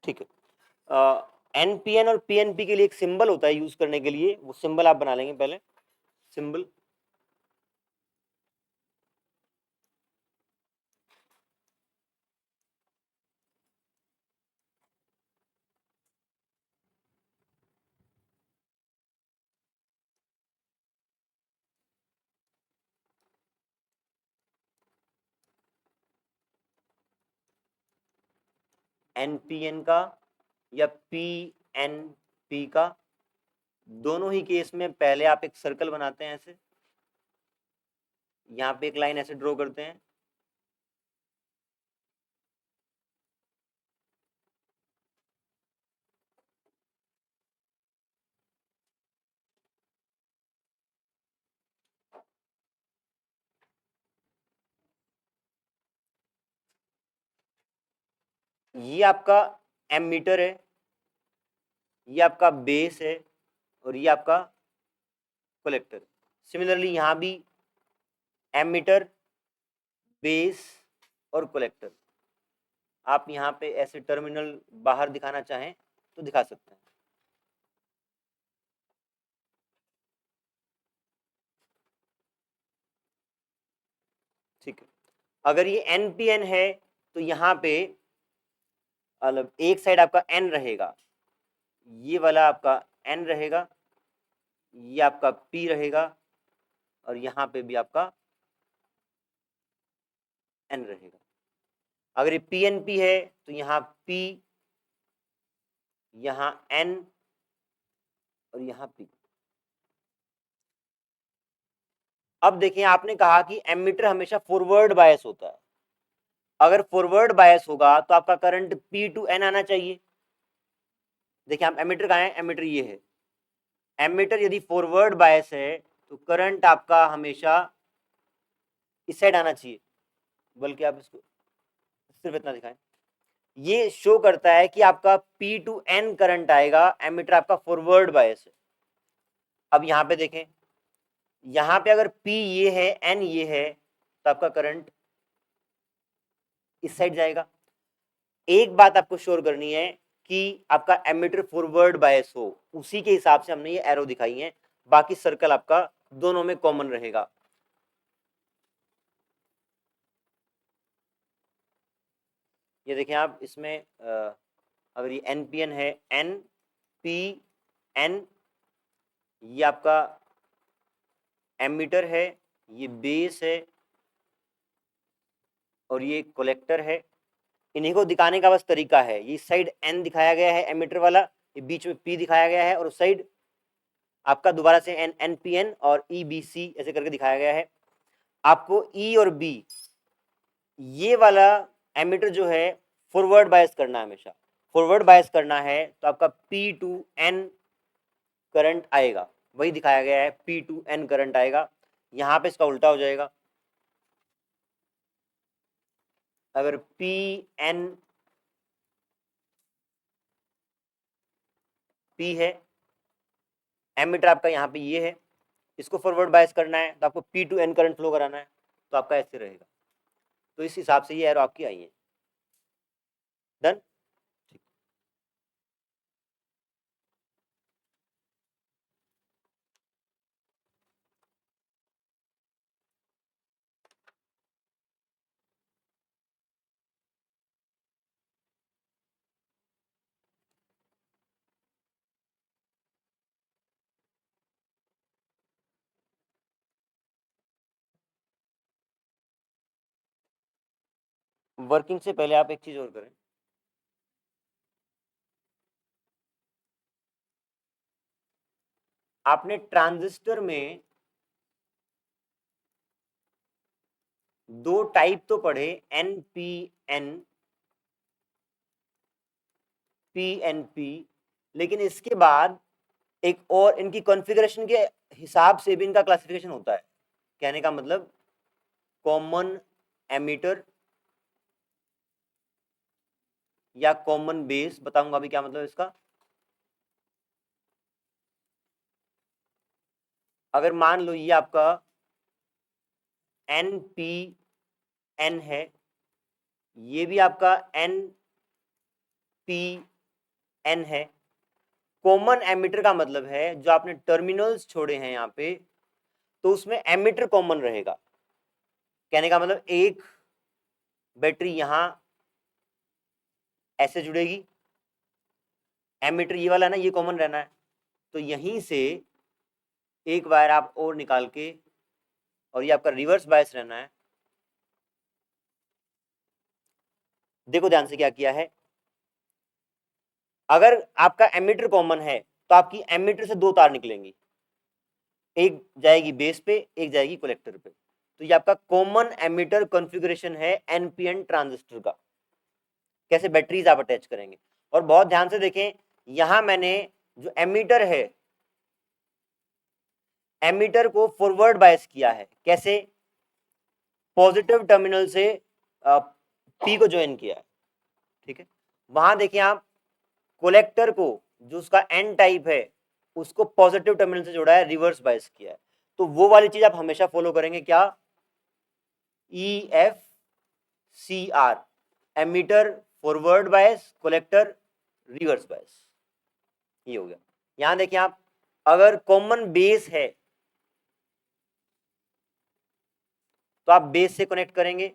ठीक है। एनपीएन और पीएनपी के लिए एक सिंबल होता है यूज करने के लिए, वो सिंबल आप बना लेंगे पहले। सिंबल एनपीएन का या पीएनपी का, दोनों ही केस में पहले आप एक सर्कल बनाते हैं ऐसे, यहाँ पे एक लाइन ऐसे ड्रॉ करते हैं, ये आपका एमीटर है, ये आपका बेस है, और ये आपका कलेक्टर। सिमिलरली यहां भी एमीटर, बेस और कलेक्टर। आप यहाँ पे ऐसे टर्मिनल बाहर दिखाना चाहें तो दिखा सकते हैं। ठीक है, अगर ये एनपीएन है तो यहाँ पे मतलब एक साइड आपका एन रहेगा, ये वाला आपका एन रहेगा, ये आपका पी रहेगा, और यहाँ पे भी आपका एन रहेगा। अगर ये पीएनपी है तो यहाँ पी, यहाँ एन और यहाँ पी। अब देखिए, आपने कहा कि एमीटर हमेशा फॉरवर्ड बायस होता है। अगर फॉरवर्ड बायस होगा तो आपका करंट पी टू एन आना चाहिए। देखिए, आप एमीटर कहाँ है, एमीटर ये है। एमीटर यदि फॉरवर्ड बायस है तो करंट आपका हमेशा इस साइड आना चाहिए, बल्कि आप इसको सिर्फ इतना दिखाएं, ये शो करता है कि आपका पी टू एन करंट आएगा, एमीटर आपका फॉरवर्ड बायस है। अब यहाँ पे देखें, यहाँ पे अगर P ये है, N ये है, तो आपका करंट इस साइड जाएगा। एक बात आपको श्योर करनी है कि आपका एमीटर फॉरवर्ड बायस हो, उसी के हिसाब से हमने ये एरो दिखाई है। बाकी सर्कल आपका दोनों में कॉमन रहेगा। ये देखें आप, इसमें अगर ये एनपीएन है, एन पी एन, ये आपका एमीटर है, ये बेस है, और ये कलेक्टर है। इन्हीं को दिखाने का बस तरीका है। ये साइड एन दिखाया गया है एमीटर वाला, ये बीच में पी दिखाया गया है, और उस साइड आपका दोबारा से एन एन पी एन और ई बी सी ऐसे करके दिखाया गया है। आपको ई और बी ये वाला एमीटर जो है फॉरवर्ड बायस करना है, हमेशा फॉरवर्ड बायस करना है, तो आपका पी टू एन करंट आएगा, वही दिखाया गया है, पी टू एन करंट आएगा। यहाँ पे इसका उल्टा हो जाएगा। अगर पी एन पी है, एमीटर आपका यहाँ पे ये है, इसको फॉरवर्ड बायस करना है, तो आपको P to N current flow कराना है, तो आपका ऐसे रहेगा। तो इस हिसाब से ये एरो आपकी आई है। डन। वर्किंग से पहले आप एक चीज और करें, आपने ट्रांजिस्टर में दो टाइप तो पढ़े, N P N, P N P, लेकिन इसके बाद एक और इनकी कॉन्फ़िगरेशन के हिसाब से भी इनका क्लासिफिकेशन होता है। कहने का मतलब कॉमन एमीटर या कॉमन बेस, बताऊंगा अभी क्या मतलब इसका। अगर मान लो ये आपका एन पी एन है, ये भी आपका एन पी N है। कॉमन एमिटर का मतलब है जो आपने टर्मिनल्स छोड़े हैं यहाँ पे, तो उसमें एमिटर कॉमन रहेगा। कहने का मतलब एक बैटरी यहां ऐसे जुड़ेगी, एमिटर ये वाला है ना, ये कॉमन रहना है, तो यहीं से एक वायर आप और निकाल के, और ये आपका रिवर्स बायस रहना है। देखो ध्यान से क्या किया है, अगर आपका एमिटर कॉमन है तो आपकी एमिटर से दो तार निकलेंगी, एक जाएगी बेस पे, एक जाएगी कलेक्टर पे। तो ये आपका कॉमन एमिटर कॉन्फ़िगरेशन है एनपीएन ट्रांजिस्टर का। कैसे बैटरीज आप अटैच करेंगे, और बहुत ध्यान से देखें, यहां मैंने जो एमिटर है, एमिटर को फॉरवर्ड बायस किया है। कैसे? पॉजिटिव टर्मिनल से पी को ज्वाइन किया है, ठीक है। वहां देखिए आप, कोलेक्टर को जो उसका एन टाइप है उसको पॉजिटिव टर्मिनल से जोड़ा है, रिवर्स बायस किया है। तो वो वाली चीज आप हमेशा फॉलो करेंगे, क्या? EFCR, emitter forward bias, collector reverse bias, ये हो गया। यहां देखिए आप, अगर कॉमन बेस है तो आप बेस से कनेक्ट करेंगे,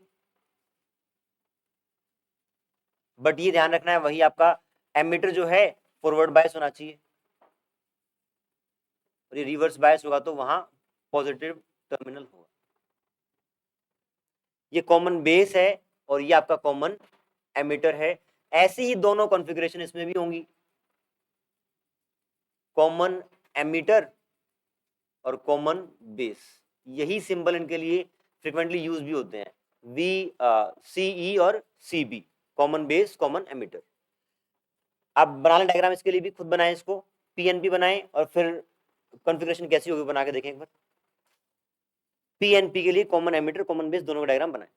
बट ये ध्यान रखना है वही आपका एमीटर जो है फॉरवर्ड बायस होना चाहिए, और ये रिवर्स बायस होगा तो वहां पॉजिटिव टर्मिनल होगा। ये कॉमन बेस है और ये आपका कॉमन एमीटर है। ऐसी ही दोनों कॉन्फ़िगरेशन इसमें भी होंगी, कॉमन एमीटर और कॉमन बेस। यही सिंबल इनके लिए फ्रिक्वेंटली यूज भी होते हैं, VCE और CB, common base common ammeter. आप बना लें डायग्राम इसके लिए भी, खुद बनाएं इसको, PNP बनाएं और फिर कॉन्फ़िगरेशन कैसी होगी बना के देखें एक बार। PNP के लिए कॉमन एमीटर कॉमन बेस दोनों का डायग्राम बनाएं।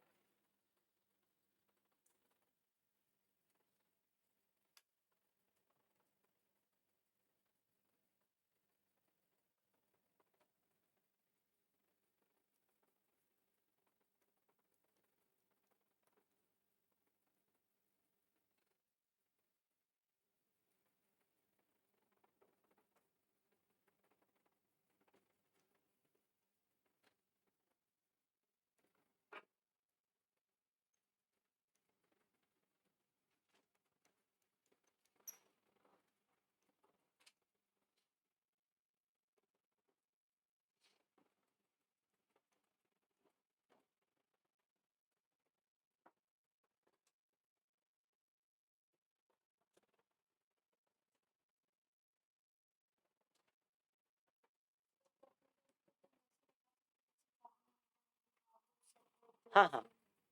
हाँ हाँ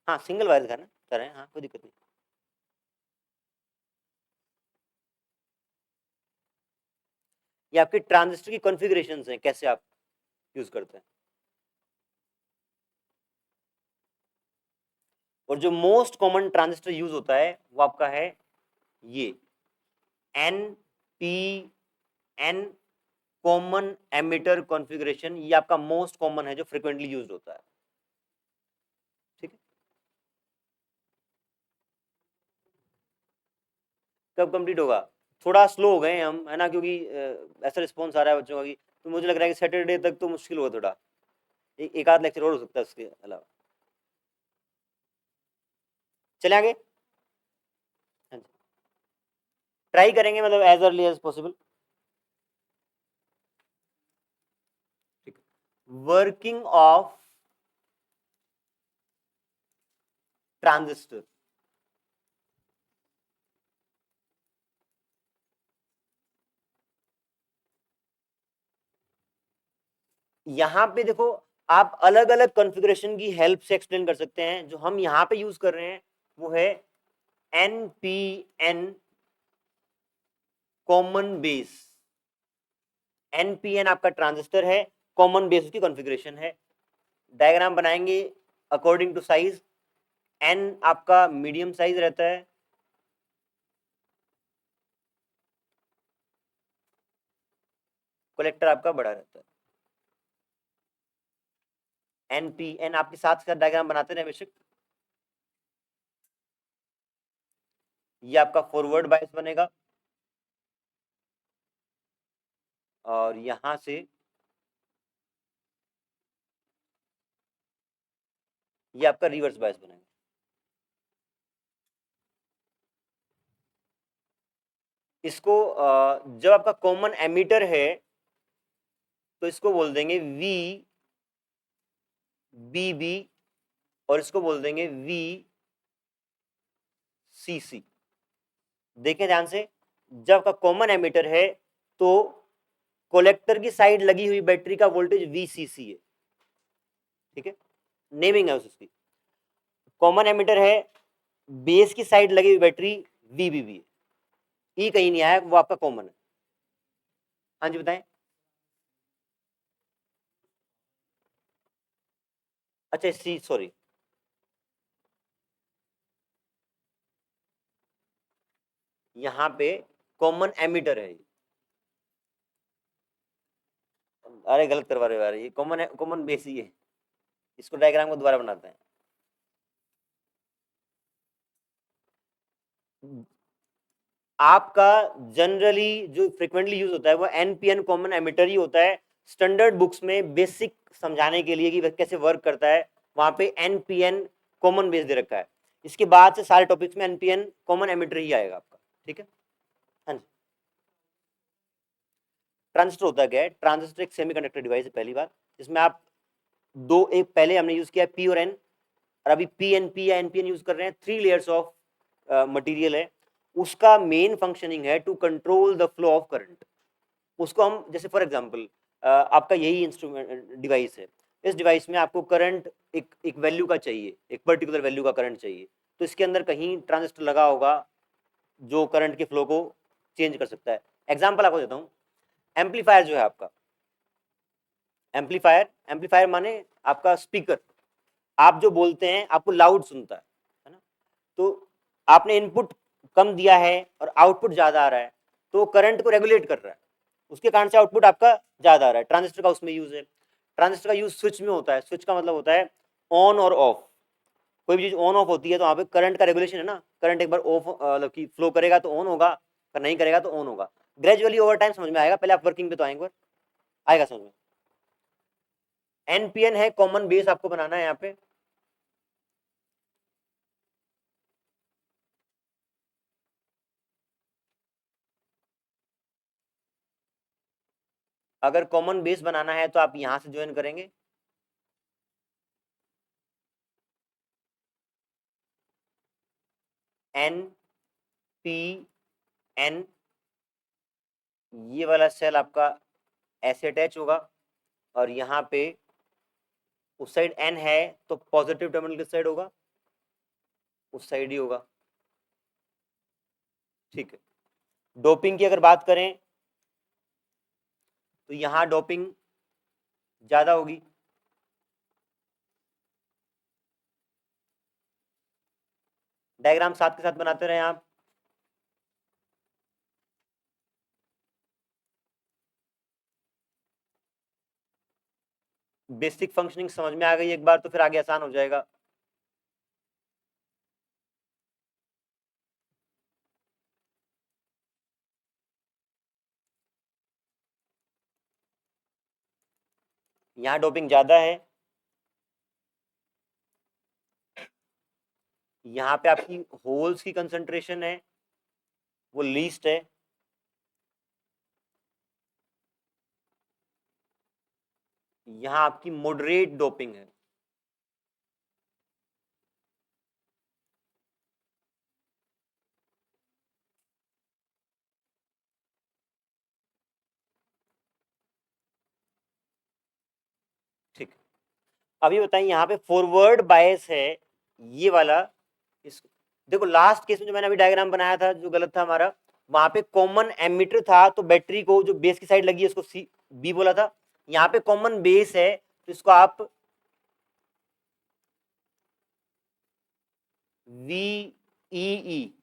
हाँ, सिंगल वायर दिखाना करें, हाँ कोई दिक्कत नहीं। ये आपके ट्रांजिस्टर की कॉन्फ़िगरेशंस हैं, कैसे आप यूज करते हैं। और जो मोस्ट कॉमन ट्रांजिस्टर यूज होता है वो आपका है ये NPN, कॉमन एमिटर कॉन्फ़िगरेशन। ये आपका मोस्ट कॉमन है जो फ्रिक्वेंटली यूज होता है, ठीक है। कब कंप्लीट होगा? थोड़ा स्लो हो गए हम, है ना, क्योंकि ऐसा रिस्पॉन्स आ रहा है बच्चों का कि, तो मुझे लग रहा है कि सैटरडे तक तो मुश्किल होगा थोड़ा, एक आध लेक्चर और हो सकता है उसके अलावा। चले आगे, हाँ जी, ट्राई करेंगे मतलब as early as possible. Working of transistor, यहां पे देखो, आप अलग अलग कॉन्फ़िगरेशन की हेल्प से एक्सप्लेन कर सकते हैं। जो हम यहां पे यूज कर रहे हैं वो है NPN कॉमन बेस। NPN आपका ट्रांजिस्टर है, कॉमन बेस की कॉन्फ़िगरेशन है। डायग्राम बनाएंगे अकॉर्डिंग टू साइज। N आपका मीडियम साइज रहता है, कलेक्टर आपका बड़ा रहता है। NPN आपके साथ साथ डायग्राम बनाते रहे बेशक। ये आपका फॉरवर्ड बायस बनेगा, और यहां से ये आपका रिवर्स बायस बनेगा। इसको जब आपका कॉमन एमीटर है तो इसको बोल देंगे वी बी बी, और इसको बोल देंगे वी सी सी। देखें ध्यान से, जब आपका कॉमन एमीटर है तो कोलेक्टर की साइड लगी हुई बैटरी का वोल्टेज वीसीसी है, ठीक है, नेमिंग है उसकी। कॉमन एमीटर है, बेस की साइड लगी हुई बैटरी वीबीबी है, ई कहीं नहीं आया, वो आपका कॉमन है। हाँ जी बताएं। अच्छा सी, सॉरी, यहाँ पे कॉमन एमीटर है। अरे गलत करवा रहे हो यार, ये कॉमन है, कॉमन बेस ही है। इसको डायग्राम को दोबारा बनाते हैं। आपका जनरली जो फ्रिक्वेंटली यूज होता है वो एनपीएन कॉमन एमिटर ही होता है। स्टैंडर्ड बुक्स में बेसिक समझाने के लिए कि कैसे वर्क करता है, वहां पे एनपीएन कॉमन बेस दे रखा है। इसके बाद से सारे टॉपिक्स में एनपीएन कॉमन एमिटर ही आएगा आपका, ठीक है। हाँ जी। ट्रांजिस्टर होता क्या है? ट्रांजिस्टर एक सेमीकंडक्टर डिवाइस है, पहली बात। इसमें आप दो, एक पहले हमने यूज किया पी और एन, और अभी पी एन पी या एनपीएन यूज कर रहे हैं। 3 लेयर्स ऑफ मटेरियल है। उसका मेन फंक्शनिंग है to control the flow of current. उसको हम, जैसे फॉर एग्जांपल आपका यही इंस्ट्रूमेंट डिवाइस है, इस डिवाइस में आपको करंट एक वैल्यू का चाहिए, एक पर्टिकुलर वैल्यू का करंट चाहिए, तो इसके अंदर कहीं ट्रांजिस्टर लगा होगा जो करंट के फ्लो को चेंज कर सकता है। एग्जांपल आपको देता हूँ, एम्पलीफायर जो है आपका, एम्पलीफायर, एम्पलीफायर माने आपका स्पीकर। आप जो बोलते हैं आपको लाउड सुनता है ना। तो आपने इनपुट कम दिया है और आउटपुट ज्यादा आ रहा है, तो करंट को रेगुलेट कर रहा है, उसके कारण से आउटपुट आपका ज्यादा आ रहा है। ट्रांजिस्टर का उसमें यूज है। ट्रांजिस्टर का यूज स्विच में होता है। स्विच का मतलब होता है ऑन और ऑफ। कोई भी चीज ऑन ऑफ होती है तो वहां पे करंट का रेगुलेशन है ना। करंट एक बार ऑफ मतलब कि फ्लो करेगा तो ऑन होगा, अगर नहीं करेगा तो ऑन होगा। ग्रेजुअली ओवर टाइम समझ में आएगा, पहले आप वर्किंग पे तो आएंगे, आएगा समझ में। एनपीएन है, कॉमन बेस आपको बनाना है यहाँ पे। अगर कॉमन बेस बनाना है तो आप यहां से ज्वाइन करेंगे। एन पी एन, ये वाला सेल आपका ऐसे अटैच होगा, और यहाँ पे उस साइड एन है तो पॉजिटिव टर्मिनल किस साइड होगा? उस साइड ही होगा, ठीक है। डोपिंग की अगर बात करें तो यहाँ डोपिंग ज्यादा होगी। डायग्राम साथ के साथ बनाते रहे आप। बेसिक फंक्शनिंग समझ में आ गई एक बार तो फिर आगे आसान हो जाएगा। यहाँ डोपिंग ज्यादा है, यहाँ पे आपकी होल्स की कंसंट्रेशन है वो लीस्ट है। यहाँ आपकी मॉडरेट डोपिंग है। ठीक, अभी बताइए यहाँ पे फॉरवर्ड बायस है ये वाला। इस देखो लास्ट केस में जो मैंने अभी डायग्राम बनाया था जो गलत था हमारा, वहां पे कॉमन एमीटर था तो बैटरी को जो बेस की साइड लगी है उसको सी बी बोला था। यहाँ पे कॉमन बेस है तो इसको आप वी ई ई।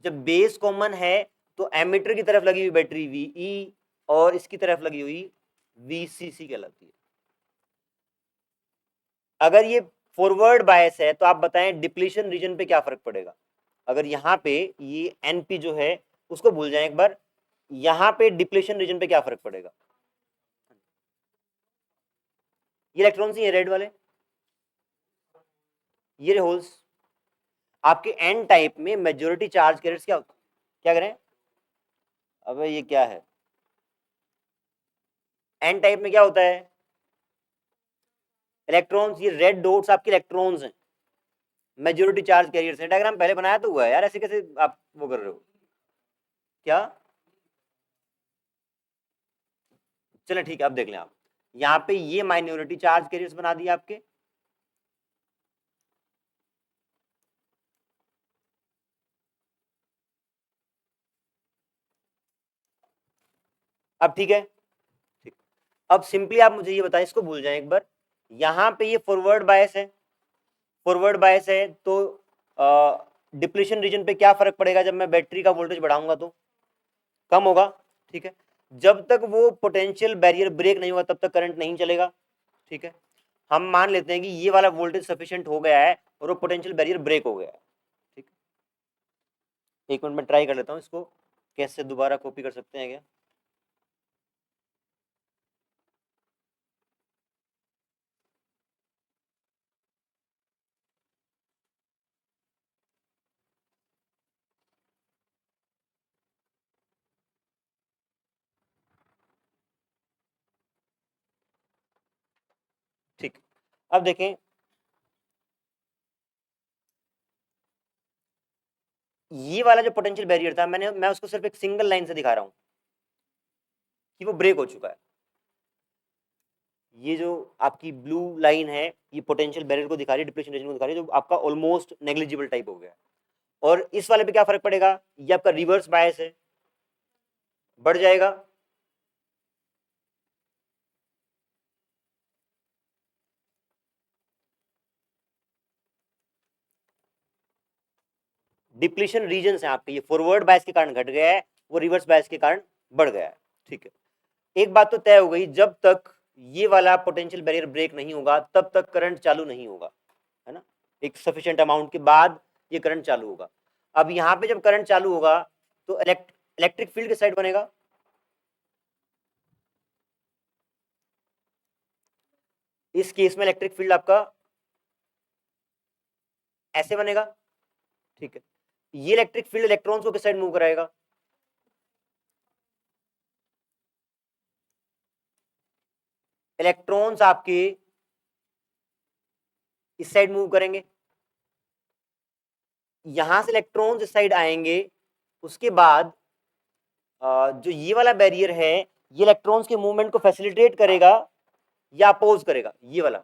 जब बेस कॉमन है तो एमीटर की तरफ लगी हुई बैटरी वी ई, और इसकी तरफ लगी हुई वी सी सी कहलाती है। अगर ये फॉरवर्ड बायस है तो आप बताएं डिप्लीशन रीजन पे क्या फर्क पड़ेगा। अगर यहाँ पे ये एनपी जो है उसको भूल जाए एक बार, यहां पे डिप्लीशन रीजन पे क्या फर्क पड़ेगा? ये इलेक्ट्रॉन्स ही है रेड वाले, ये होल्स। आपके एन टाइप में मेजोरिटी चार्ज कैरियर्स क्या करें? अबे ये क्या है, एन टाइप में क्या होता है? इलेक्ट्रॉन्स, ये रेड डॉट्स आपके इलेक्ट्रॉन्स हैं, मेजोरिटी चार्ज कैरियर्स हैं। डायग्राम पहले बनाया तो हुआ है यार, ऐसे कैसे आप वो कर रहे हो क्या? चलो ठीक है, अब देख लें आप, यहाँ पे ये माइनॉरिटी चार्ज कैरियर्स बना दिए आपके, अब ठीक है, ठीक। अब सिंपली आप मुझे ये बताएं, इसको भूल जाएं एक बार, यहाँ पे ये फॉरवर्ड बायस है, फॉरवर्ड बायस है तो डिप्लीशन रीजन पे क्या फर्क पड़ेगा? जब मैं बैटरी का वोल्टेज बढ़ाऊंगा तो कम होगा, ठीक है। जब तक वो पोटेंशियल बैरियर ब्रेक नहीं हुआ तब तक करंट नहीं चलेगा, ठीक है। हम मान लेते हैं कि ये वाला वोल्टेज सफिशिएंट हो गया है और वो पोटेंशियल बैरियर ब्रेक हो गया है, ठीक। एक मिनट में ट्राई कर लेता हूँ इसको, कैसे दोबारा कॉपी कर सकते हैं क्या? ठीक, अब देखें, ये वाला जो पोटेंशियल बैरियर था, मैं उसको सिर्फ एक सिंगल लाइन से दिखा रहा हूं कि वो ब्रेक हो चुका है। ये जो आपकी ब्लू लाइन है, ये पोटेंशियल बैरियर को दिखा रही है, डिप्लीशन रीजन को दिखा रही है, जो आपका ऑलमोस्ट नेग्लिजिबल टाइप हो गया है। और इस वाले पे क्या फर्क पड़ेगा? ये आपका रिवर्स बायस है, बढ़ जाएगा। डिप्लीशन रीजन है आपके, ये फॉरवर्ड बायस के कारण घट गया है, वो रिवर्स बायस के कारण बढ़ गया है, ठीक है। एक बात तो तय हो गई, जब तक ये वाला पोटेंशियल बैरियर ब्रेक नहीं होगा तब तक करंट चालू नहीं होगा, है ना। एक सफिशिएंट अमाउंट के बाद ये करंट चालू होगा। अब यहाँ पे जब करंट चालू होगा तो इलेक्ट्रिक फील्ड किस साइड बनेगा? इस केस में इलेक्ट्रिक फील्ड आपका ऐसे बनेगा, ठीक है। ये इलेक्ट्रिक फील्ड इलेक्ट्रॉन्स को किस साइड मूव कराएगा? इलेक्ट्रॉन्स आपके इस साइड मूव करेंगे, यहां से इलेक्ट्रॉन्स इस साइड आएंगे, उसके बाद जो ये वाला बैरियर है ये इलेक्ट्रॉन्स के मूवमेंट को फैसिलिटेट करेगा या अपोज करेगा? ये वाला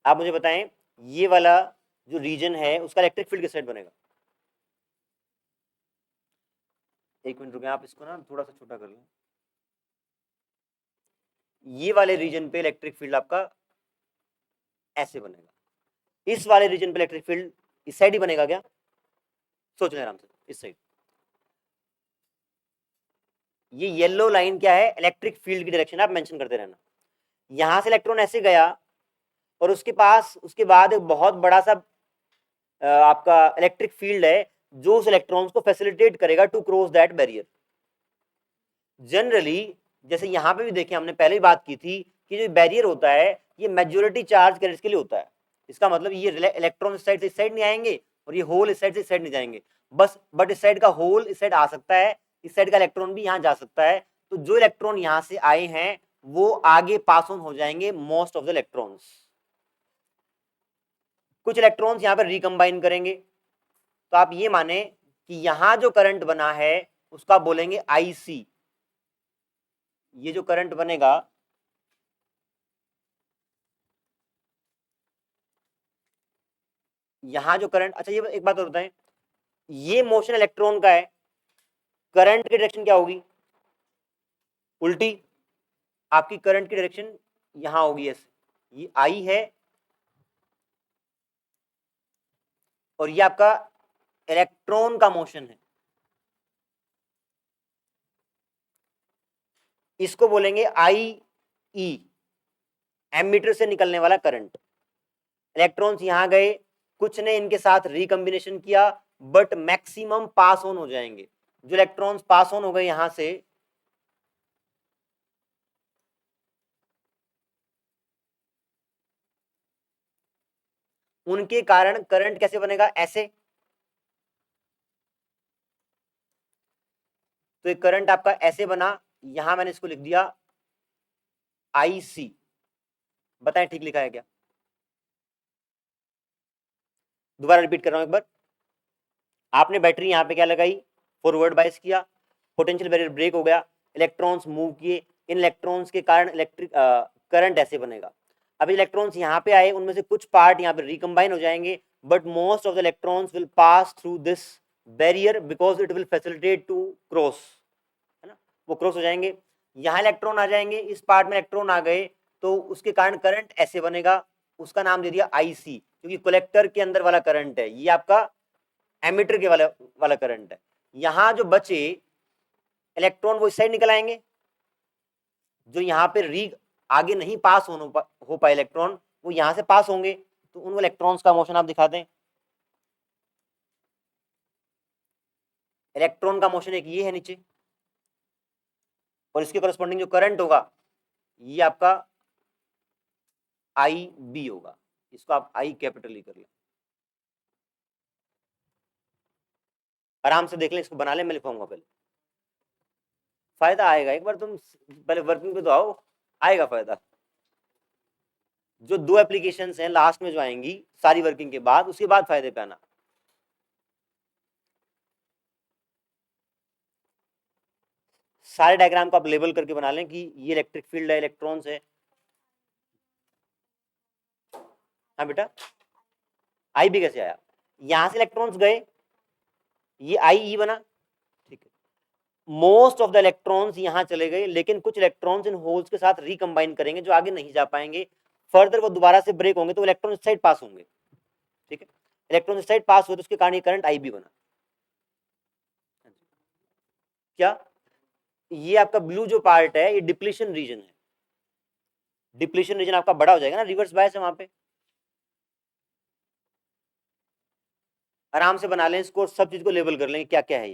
आप मुझे बताएं, ये वाला जो रीजन है उसका इलेक्ट्रिक फील्ड किस साइड बनेगा? एक मिनट रुके, आप इसको ना थोड़ा सा छोटा कर लें। ये वाले रीजन पे इलेक्ट्रिक फील्ड आपका ऐसे बनेगा, इस वाले रीजन पे इलेक्ट्रिक फील्ड इस साइड ही बनेगा क्या? सोच लें आराम से, इस साइड। ये येलो लाइन क्या है? इलेक्ट्रिक फील्ड की डायरेक्शन, आप मेंशन करते रहना। यहां से इलेक्ट्रॉन ऐसे गया और उसके बाद एक बहुत बड़ा सा आपका इलेक्ट्रिक फील्ड है जो उस इलेक्ट्रॉन्स को फैसिलिटेट करेगा to cross that barrier. Generally जैसे यहां पे भी देखें, हमने पहले ही बात की थी कि जो बैरियर होता है ये मेजोरिटी चार्ज कैरियर्स के लिए होता है। इसका मतलब ये इलेक्ट्रॉन इस साइड से इस साइड नहीं आएंगे और ये होल इस साइड से इस साइड नहीं जाएंगे, बस बट इस साइड का होल इस साइड आ सकता है, इस साइड का इलेक्ट्रॉन भी यहां जा सकता है। तो जो इलेक्ट्रॉन यहां से आए हैं वो आगे पास ऑन हो जाएंगे, मोस्ट ऑफ द इलेक्ट्रॉन्स। कुछ इलेक्ट्रॉन्स यहां पर रिकंबाइन करेंगे, तो आप ये माने कि यहां जो करंट बना है उसका बोलेंगे आईसी। ये जो करंट बनेगा, यहां जो करंट, अच्छा ये एक बात और बताएं, ये मोशन इलेक्ट्रॉन का है, करंट की डायरेक्शन क्या होगी? उल्टी। आपकी करंट की डायरेक्शन यहां होगी ऐसे, ये आई है और ये आपका इलेक्ट्रॉन का मोशन है, इसको बोलेंगे आई ई, एमीटर से निकलने वाला करंट। इलेक्ट्रॉन्स यहां गए, कुछ ने इनके साथ रिकंबिनेशन किया, बट मैक्सिमम पास ऑन हो जाएंगे। जो इलेक्ट्रॉन्स पास ऑन हो गए यहां से, उनके कारण करंट कैसे बनेगा, ऐसे। तो ये करंट आपका ऐसे बना, यहां मैंने इसको लिख दिया IC। बताएं ठीक लिखा है क्या? दोबारा रिपीट कर रहा हूं एक बार। आपने बैटरी यहां पे क्या लगाई, फॉरवर्ड बायस किया, पोटेंशियल बैरियर ब्रेक हो गया, इलेक्ट्रॉन्स मूव किए, इन इलेक्ट्रॉन्स के कारण इलेक्ट्रिक करंट ऐसे बनेगा। अब इलेक्ट्रॉन्स यहाँ पे आए, उनमें से कुछ पार्ट यहाँ पे रिकम्बाइन हो जाएंगे, but most of the electrons will pass through this barrier because it will facilitate to cross, है ना, वो क्रॉस हो जाएंगे। यहाँ इलेक्ट्रॉन आ जाएंगे, इस पार्ट में इलेक्ट्रॉन आ गए, तो उसके कारण करंट ऐसे बनेगा, उसका नाम दे दिया IC, क्योंकि कलेक्टर के अंदर वाला करंट है, ये आपका एमिटर के वाला करंट है। यहां जो बचे इलेक्ट्रॉन वो इस साइड निकल आएंगे, जो यहाँ पे आगे नहीं पास हो पाए इलेक्ट्रॉन, वो यहां से पास होंगे, तो उन इलेक्ट्रॉन्स का मोशन आप दिखा दें। इलेक्ट्रॉन का मोशन एक ये है नीचे, और इसके करस्पॉन्डिंग जो करंट होगा ये आपका IB होगा। इसको आप I कैपिटल ही कर लें, आराम से देख लें, इसको बना लें, मैं लिखवाऊंगा पहले। फायदा आएगा, एक बार तुम पहले वर्किंग पे तो आओ, आएगा फायदा। जो 2 एप्लीकेशंस हैं लास्ट में जो आएंगी सारी वर्किंग के बाद, उसके बाद फायदे पे आना। सारे डायग्राम को आप लेबल करके बना लें कि ये इलेक्ट्रिक फील्ड है, इलेक्ट्रॉन्स है। हाँ बेटा, IB कैसे आया, यहां से इलेक्ट्रॉन्स गए, ये IE बना, ठीक है। मोस्ट ऑफ द इलेक्ट्रॉन्स यहां चले गए, लेकिन कुछ इलेक्ट्रॉन्स इन होल्स के साथ रिकंबाइन करेंगे, जो आगे नहीं जा पाएंगे, फर्दर वो दोबारा से ब्रेक होंगे, तो इलेक्ट्रॉन इस साइड पास होंगे, ठीक है। इलेक्ट्रॉन इस साइड पास हुए, तो उसके कारण ये करंट IB बना। क्या ये आपका ब्लू जो पार्ट है, ये डिप्लीशन रीजन है। डिप्लीशन रीजन आपका बड़ा हो जाएगा ना, रिवर्स बायस है वहां पे। आराम से बना लें इसको, सब चीज को लेबल कर लें क्या क्या है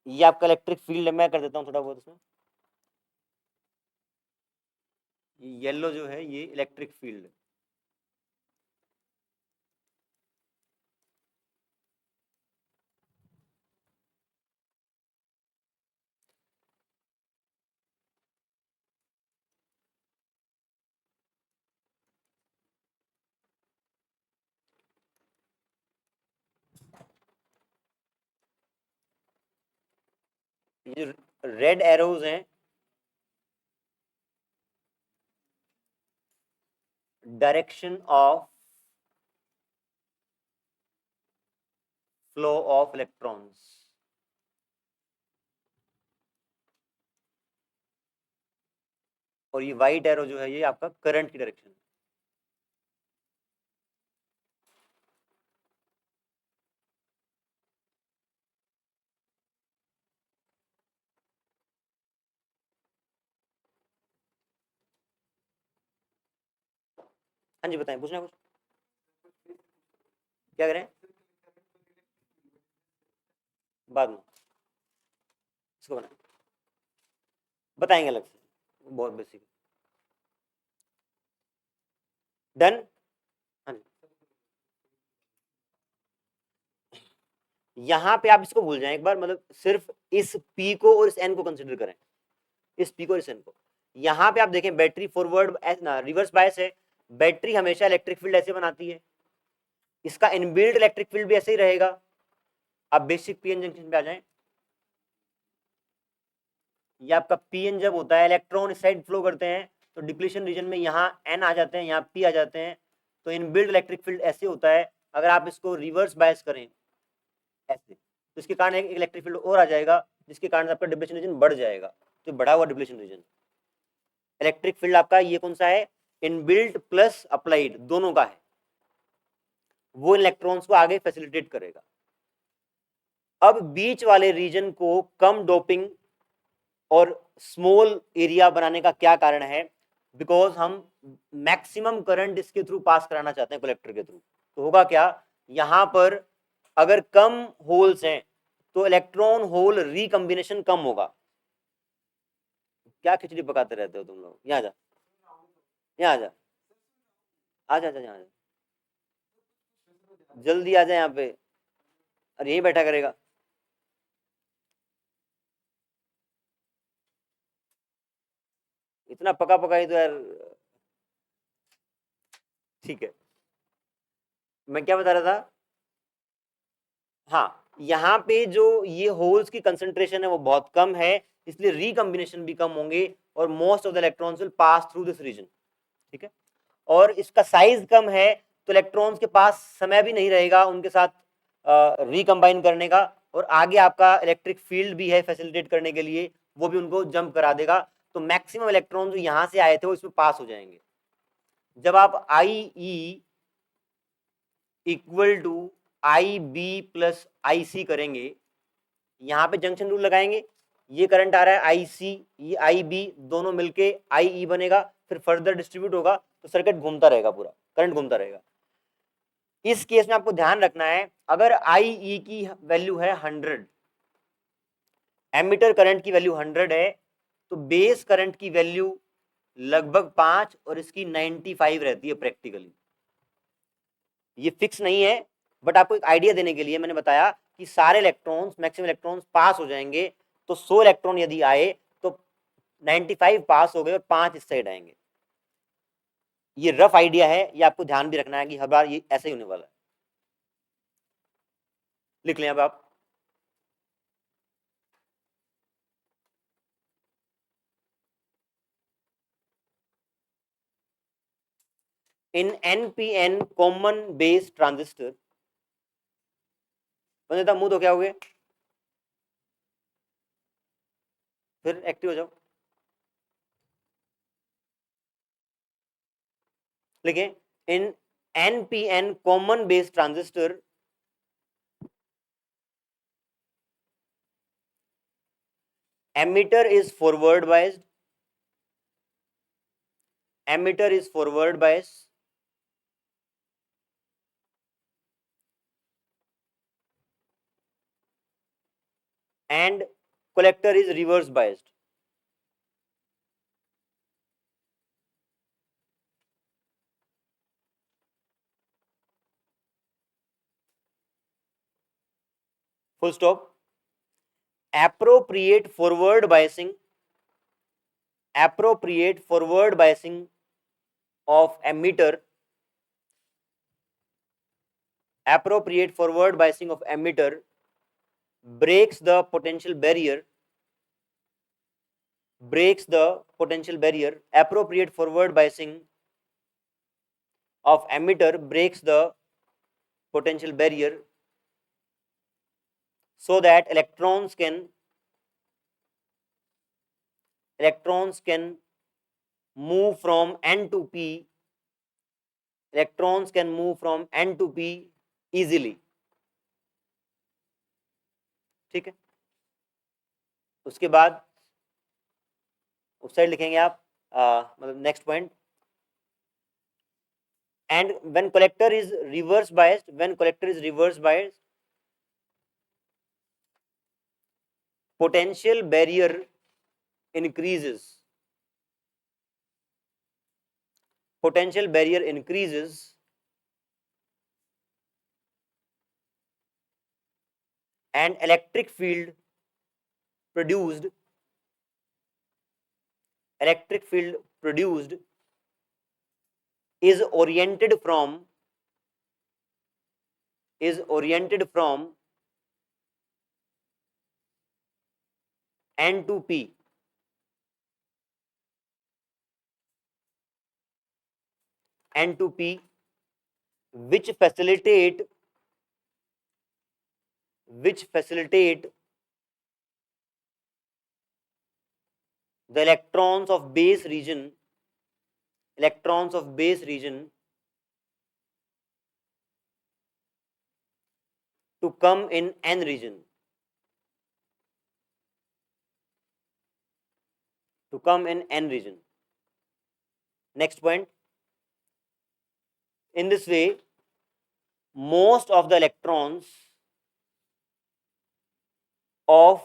ये आपका इलेक्ट्रिक फील्ड है, मैं कर देता हूं थोड़ा बहुत इसमें। येलो जो है ये इलेक्ट्रिक फील्ड है। ये रेड एरोज हैं, direction of flow of electrons, और ये व्हाइट एरो जो है ये आपका करंट की डायरेक्शन है। हाँ जी बताएं, पूछना कुछ, क्या करें बाद में, इसको बनाएं, बताएंगे अलग से, बहुत बेसिक। डन। हाँ जी, यहाँ पे आप इसको भूल जाएं एक बार, मतलब सिर्फ इस P को और इस N को कंसिडर करें, इस P को और इस N को। यहाँ पे आप देखें बैटरी फॉरवर्ड रिवर्स बायस है, बैटरी हमेशा इलेक्ट्रिक फील्ड ऐसे बनाती है, इसका इनबिल्ट इलेक्ट्रिक फील्ड भी ऐसे ही रहेगा। आप बेसिक PN जंक्शन पे आ जाएं, ये आपका PN जब होता है, इलेक्ट्रॉन इस साइड फ्लो करते हैं, तो डिप्लीशन रीजन में यहाँ N आ जाते हैं, यहाँ P आ जाते हैं, तो इनबिल्ट इलेक्ट्रिक फील्ड ऐसे होता है। अगर आप इसको रिवर्स बायस करें ऐसे, तो इसके कारण एक इलेक्ट्रिक फील्ड और आ जाएगा, जिसके कारण आपका डिप्लीशन रीजन बढ़ जाएगा, तो बढ़ा हुआ डिप्लीशन रीजन। इलेक्ट्रिक फील्ड आपका ये कौन सा है, इनबिल्ट प्लस अप्लाइड दोनों का है, वो इलेक्ट्रॉन्स को आगे फैसिलिटेट करेगा। अब बीच वाले रीजन को कम डोपिंग और स्मॉल एरिया बनाने का क्या कारण है, बिकॉज हम मैक्सिमम करंट इसके थ्रू पास कराना चाहते हैं, कलेक्टर के थ्रू। तो होगा क्या, यहां पर अगर कम होल्स हैं तो इलेक्ट्रॉन होल रिकम्बिनेशन कम होगा। क्या खिचड़ी पकाते रहते हो तुम लोग, यहाँ जा, यहाँ आ जा, आ जा, यहाँ जा, जल्दी आ जा यहाँ पे, और यही बैठा करेगा। इतना पका पका ही तो यार। ठीक है, मैं क्या बता रहा था, हाँ, यहाँ पे जो ये होल्स की कंसंट्रेशन है वो बहुत कम है, इसलिए रिकम्बिनेशन भी कम होंगे और most of the electrons will pass through this region. ठीक है, और इसका साइज कम है तो इलेक्ट्रॉन्स के पास समय भी नहीं रहेगा उनके साथ रिकम्बाइन करने का, और आगे आपका इलेक्ट्रिक फील्ड भी है फैसिलिटेट करने के लिए, वो भी उनको जंप करा देगा। तो मैक्सिमम इलेक्ट्रॉन जो यहाँ से आए थे वो इसमें पास हो जाएंगे। जब आप I E equal to I B plus I C करेंगे, यहाँ पे जंक्शन रूल लगाएंगे, ये करंट आ रहा है आई सी, ये आई बी, दोनों मिलके आई ई बनेगा, फिर फर्दर डिस्ट्रीब्यूट होगा तो सर्किट घूमता रहेगा, पूरा करंट घूमता रहेगा। इस केस में आपको ध्यान रखना है, अगर आई ई की वैल्यू है 100, एमीटर करंट की वैल्यू 100 है, तो बेस करंट की वैल्यू लगभग 5 और इसकी 95 रहती है प्रैक्टिकली। ये फिक्स नहीं है, बट आपको एक आइडिया देने के लिए मैंने बताया कि सारे इलेक्ट्रॉन्स, मैक्सिमम इलेक्ट्रॉन्स पास हो जाएंगे। तो 100 इलेक्ट्रॉन यदि आए तो 95 पास हो गए और 5 इस साइड आएंगे। ये रफ आइडिया है, ये आपको ध्यान भी रखना है कि हर बार ये ऐसे ही होने वाला है। लिख लें अब आप, इन एनपीएन कॉमन बेस ट्रांजिस्टर, बंदे मुंह तो क्या हो गए, फिर एक्टिव हो जाओ। लिखें, in NPN common base transistor emitter is forward biased, emitter is forward bias, and collector is reverse biased. Full stop. Appropriate forward biasing, appropriate forward biasing of emitter, appropriate forward biasing of emitter breaks the potential barrier, breaks the potential barrier, appropriate forward biasing of emitter breaks the potential barrier so that electrons can move from N to P, electrons can move from N to P easily. ठीक है, उसके बाद उस side लिखेंगे आप, मतलब next point, and when collector is reverse biased, when collector is reverse biased, potential barrier increases, potential barrier increases and electric field produced, electric field produced is oriented from, is oriented from N to P, N to P, which facilitate the electrons of base region, electrons of base region to come in N region, to come in N region. Next point, in this way, most of the electrons of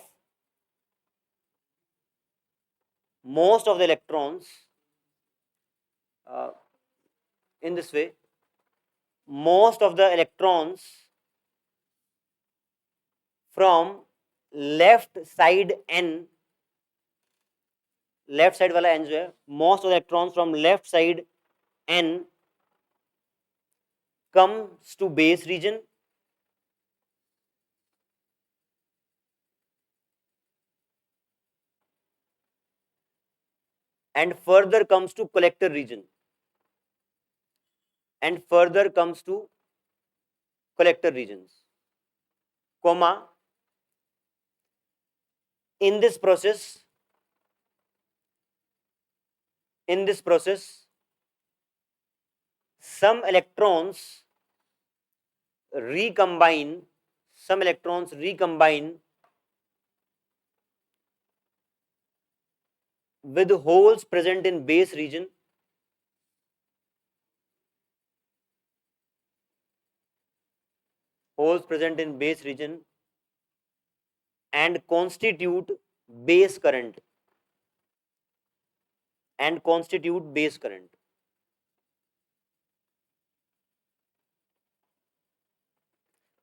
in this way, most of the electrons from left side n, left side वाला n जो है, most of electrons from left side n comes to base region and further comes to collector region and further comes to collector regions, comma, in this process some electrons recombine with holes present in base region and constitute base current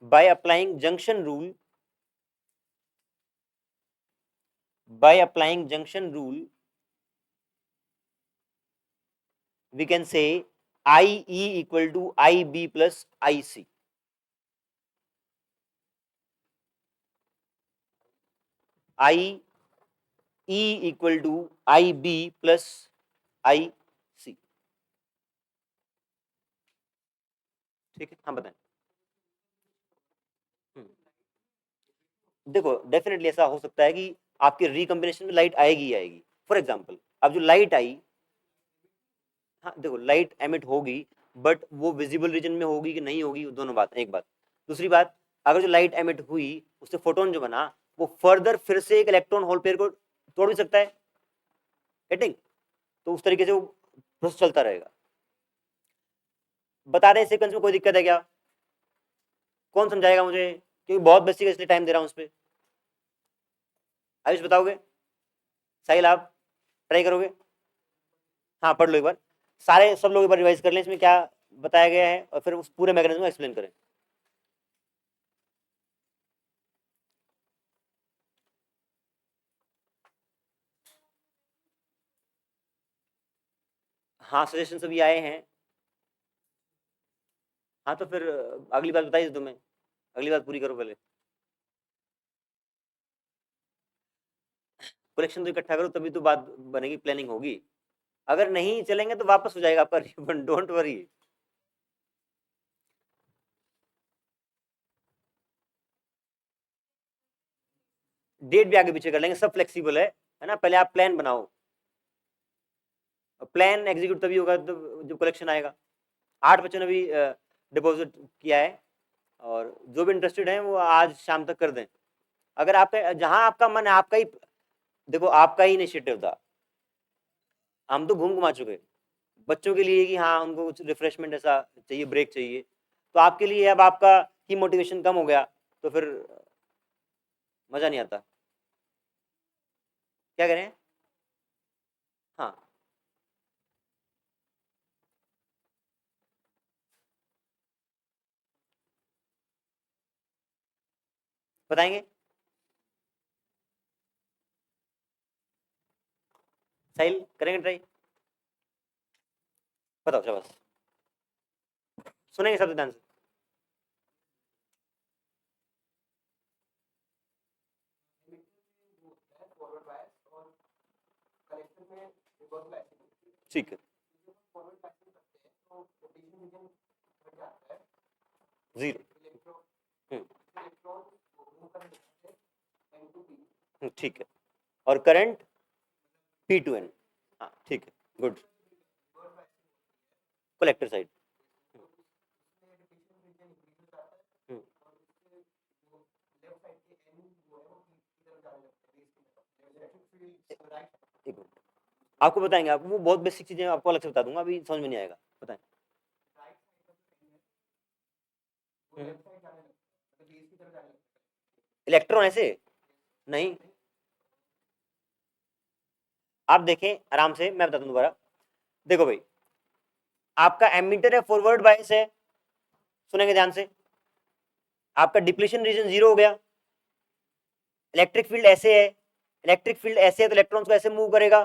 by applying junction rule we can say IE equal to IB plus IC. IE equal to IB plus IC. ठीक है, हाँ बताएं। देखो definitely ऐसा हो सकता है कि आपके रिकॉम्बिनेशन में लाइट आएगी। फॉर एग्जांपल अब जो लाइट आई, हाँ देखो लाइट एमिट होगी, बट वो विजिबल रीजन में होगी कि नहीं होगी, दोनों बात, एक बात। दूसरी बात, अगर जो लाइट एमिट हुई उससे फोटोन जो बना वो फर्दर फिर से एक इलेक्ट्रॉन होल पेयर को तोड़ भी सकता है, गेटिंग? तो उस तरीके से वो प्रोसेस चलता रहेगा। बता रहे सीक्वेंस में कोई दिक्कत है क्या? कौन समझाएगा मुझे? क्योंकि बहुत बेसिक है इसलिए टाइम दे रहा हूं उस पर। आयुष बताओगे? साहिल आप ट्राई करोगे? हाँ पढ़ लो एक बार, सारे सब लोग एक बार रिवाइज कर लें इसमें क्या बताया गया है और फिर उस पूरे मैकेनिज्म को एक्सप्लेन करें। हाँ सजेशन सभी आए हैं। हाँ तो फिर अगली बात बताइए तुम्हें, अगली बात पूरी करो पहले। कलेक्शन तो इकट्ठा करो तभी तो बात बनेगी, प्लानिंग होगी। अगर नहीं चलेंगे तो वापस हो जाएगा आपका रिबन, डोंट वरी। डेट भी आगे पीछे कर लेंगे, सब फ्लेक्सिबल है ना। पहले आप प्लान बनाओ, प्लान एग्जीक्यूट तभी होगा जब कलेक्शन आएगा। 8 बच्चों ने भी डिपॉजिट किया है और जो भी इंटरेस्टेड हैं वो आज शाम तक कर दें। अगर आपका जहां आपका मन है, आपका ही देखो, आपका ही इनिशिएटिव था, हम तो घूम घुमा चुके। बच्चों के लिए कि हाँ उनको कुछ रिफ्रेशमेंट ऐसा चाहिए, ब्रेक चाहिए, तो आपके लिए अब आपका ही मोटिवेशन कम हो गया तो फिर मजा नहीं आता। क्या करें? हाँ बताएंगे, साहिल करेंगे ट्राई, बताओ शाबाश, सुनेंगे सब ध्यान से। ठीक है, 0। ठीक है, और करंट P2N, हाँ ठीक है, गुड। कलेक्टर साइड, एक मिनट, आपको बताएंगे, आपको वो बहुत बेसिक चीजें आपको अलग से बता दूंगा, अभी समझ में नहीं आएगा, बताएं। इलेक्ट्रॉन ऐसे नहीं, आप देखें आराम से, मैं बताता हूं दोबारा। देखो भाई, आपका एमीटर है, फॉरवर्ड बायस है, सुनेंगे ध्यान से। आपका डिप्लीशन रीजन 0 हो गया, इलेक्ट्रिक फील्ड ऐसे है, इलेक्ट्रिक फील्ड ऐसे है तो इलेक्ट्रॉन्स को ऐसे मूव करेगा,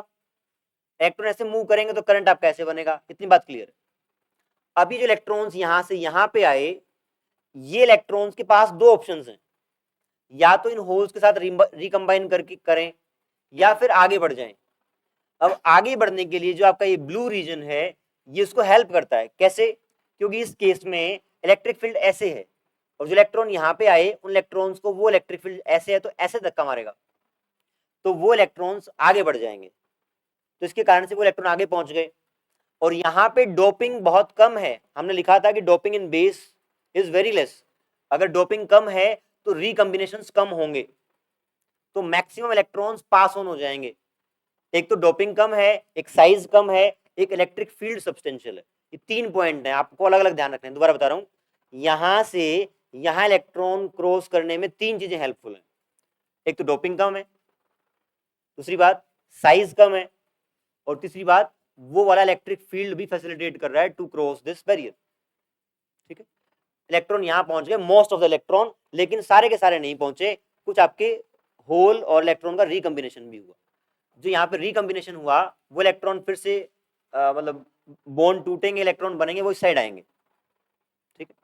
इलेक्ट्रॉन ऐसे मूव करेंगे तो करंट आपका ऐसे बनेगा, इतनी बात क्लियर है। अभी जो इलेक्ट्रॉन्स यहां से यहां पे आए, ये इलेक्ट्रॉन्स के पास दो ऑप्शंस हैं, या तो इन होल्स के साथ रिकंबाइन करके करें, या फिर आगे बढ़ जाएं। अब आगे बढ़ने के लिए जो आपका ये ब्लू रीजन है, ये इसको हेल्प करता है। कैसे? क्योंकि इस केस में इलेक्ट्रिक फील्ड ऐसे है, और जो इलेक्ट्रॉन यहाँ पे आए, उन इलेक्ट्रॉन्स को वो इलेक्ट्रिक फील्ड ऐसे है तो ऐसे धक्का मारेगा, तो वो इलेक्ट्रॉन्स आगे बढ़ जाएंगे, तो इसके कारण से वो इलेक्ट्रॉन आगे पहुंच गए। और यहाँ पे डोपिंग बहुत कम है, हमने लिखा था कि doping in base is very less. अगर डोपिंग कम है तो रिकॉम्बिनेशंस कम होंगे, तो मैक्सिमम इलेक्ट्रॉन्स पास ऑन हो जाएंगे। एक तो डोपिंग कम है, एक साइज कम है, एक इलेक्ट्रिक फील्ड सब्सटेंशियल है। ये 3 पॉइंट है, आपको अलग अलग ध्यान रखने हैं। दोबारा बता रहा हूं, यहां से यहां इलेक्ट्रॉन क्रॉस करने में 3 चीजें हेल्पफुल हैं। एक तो डोपिंग कम है, दूसरी बात साइज कम है, और तीसरी बात वो वाला इलेक्ट्रिक फील्ड भी फैसिलिटेट कर रहा है टू क्रॉस दिस बैरियर। ठीक है, इलेक्ट्रॉन यहां पहुंच गए, मोस्ट ऑफ द इलेक्ट्रॉन, लेकिन सारे के सारे नहीं पहुंचे, कुछ आपके होल और इलेक्ट्रॉन का रिकॉम्बिनेशन भी हुआ। जो यहाँ पे रिकॉम्बिनेशन हुआ, वो इलेक्ट्रॉन फिर से मतलब बॉन्ड टूटेंगे, इलेक्ट्रॉन बनेंगे, वो इस साइड आएंगे। ठीक है,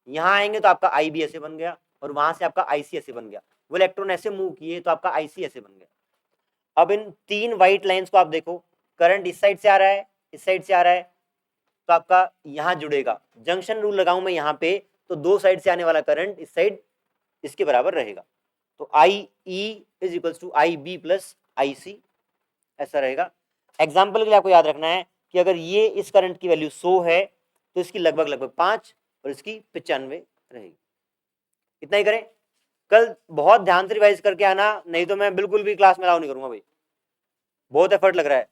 यहाँ आएंगे तो आपका आई भी ऐसे बन गया, और वहां से आपका आईसी ऐसे बन गया। वो इलेक्ट्रॉन ऐसे मूव किए तो आपका आईसी ऐसे बन गया। अब इन 3 व्हाइट लाइंस को आप देखो, करंट इस साइड से आ रहा है, इस साइड से आ रहा है, तो आपका यहाँ जुड़ेगा। जंक्शन रूल लगाऊं मैं यहाँ पे, तो 2 साइड से आने वाला करंट इस साइड इसके बराबर रहेगा, तो I E is equals to I B plus I C, ऐसा रहेगा। एग्जाम्पल के लिए आपको याद रखना है कि अगर ये इस करंट की वैल्यू 100 है, तो इसकी लगभग लगभग 5 और इसकी 95 रहेगी। इतना ही करें। कल बहुत ध्यान से रिवाइज करके आना, नहीं तो मैं बिल्कुल भी क्लास में अलाउ नहीं करूंगा भाई, बहुत एफर्ट लग रहा है।